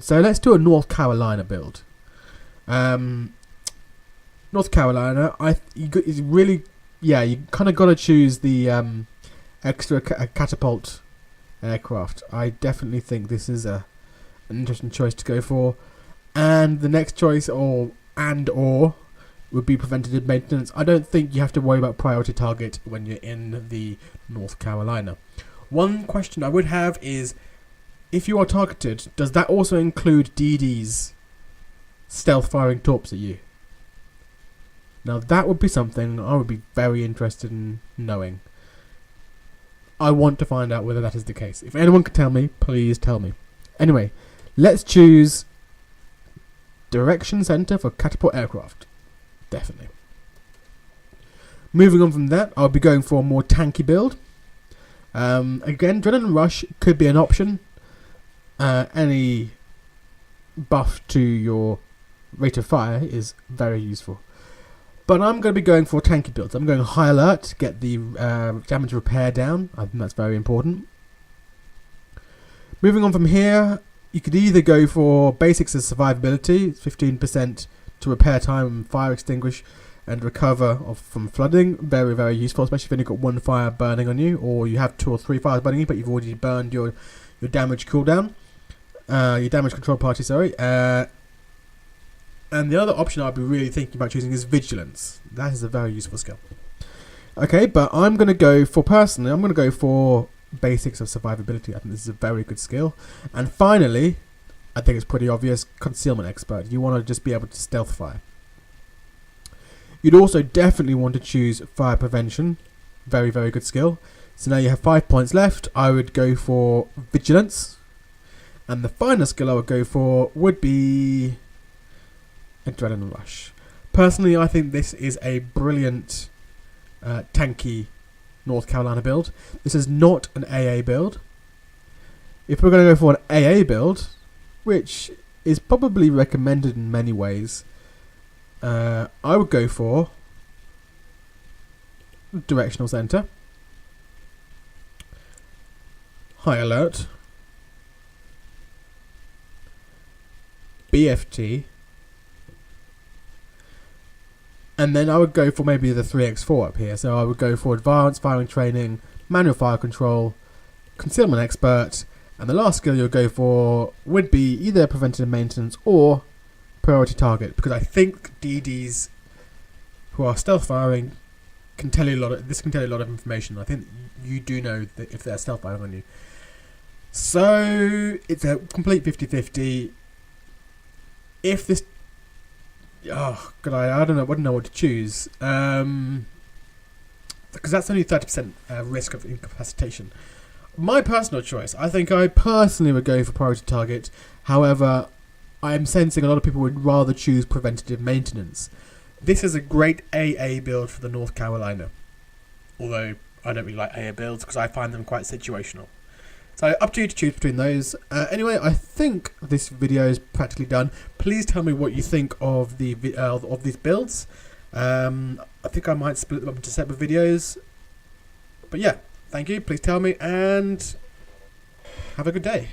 So let's do a North Carolina build. North Carolina, you kind of got to choose the extra catapult aircraft. I definitely think this is an interesting choice to go for. And the next choice, or would be preventative maintenance. I don't think you have to worry about priority target when you're in the North Carolina. One question I would have is, if you are targeted, does that also include DD's stealth firing torps at you? Now that would be something I would be very interested in knowing. I want to find out whether that is the case. If anyone can tell me, please tell me. Anyway, let's choose direction center for catapult aircraft. Definitely. Moving on from that, I'll be going for a more tanky build. Again, Adrenaline Rush could be an option. Any buff to your rate of fire is very useful. But I'm going to be going for tanky builds. I'm going high alert, get the damage repair down. I think that's very important. Moving on from here, you could either go for basics of survivability, 15% to repair time and fire extinguish and recover from flooding. Very, very useful, especially if you've only got one fire burning on you, or you have 2 or 3 fires burning you, but you've already burned your damage cooldown. Your damage control party, sorry. And the other option I'd be really thinking about choosing is Vigilance. That is a very useful skill. Okay, but I'm going to go for basics of survivability. I think this is a very good skill. And finally, I think it's pretty obvious, Concealment Expert. You want to just be able to stealth fire. You'd also definitely want to choose Fire Prevention. Very, very good skill. So now you have 5 points left. I would go for Vigilance. And the final skill I would go for would be Adrenaline Rush. Personally, I think this is a brilliant tanky North Carolina build. This is not an AA build. If we're going to go for an AA build, which is probably recommended in many ways, I would go for Directional Center, High Alert, BFT, and then I would go for maybe the 3x4 up here. So I would go for Advanced Firing Training, Manual Fire Control, Concealment Expert, and the last skill you'll go for would be either Preventative Maintenance or Priority Target, because I think DDs who are stealth firing can tell you a lot of information. I think you do know that if they're stealth firing on you. So it's a complete 50-50. If this, oh god, I wouldn't know what to choose, because that's only 30% risk of incapacitation. My personal choice, I think I personally would go for priority target. However, I am sensing a lot of people would rather choose preventative maintenance. This is a great AA build for the North Carolina, although I don't really like AA builds because I find them quite situational. So up to you to choose between those. Anyway, I think this video is practically done. Please tell me what you think of the of these builds. I think I might split them up into separate videos. But yeah, thank you. Please tell me and have a good day.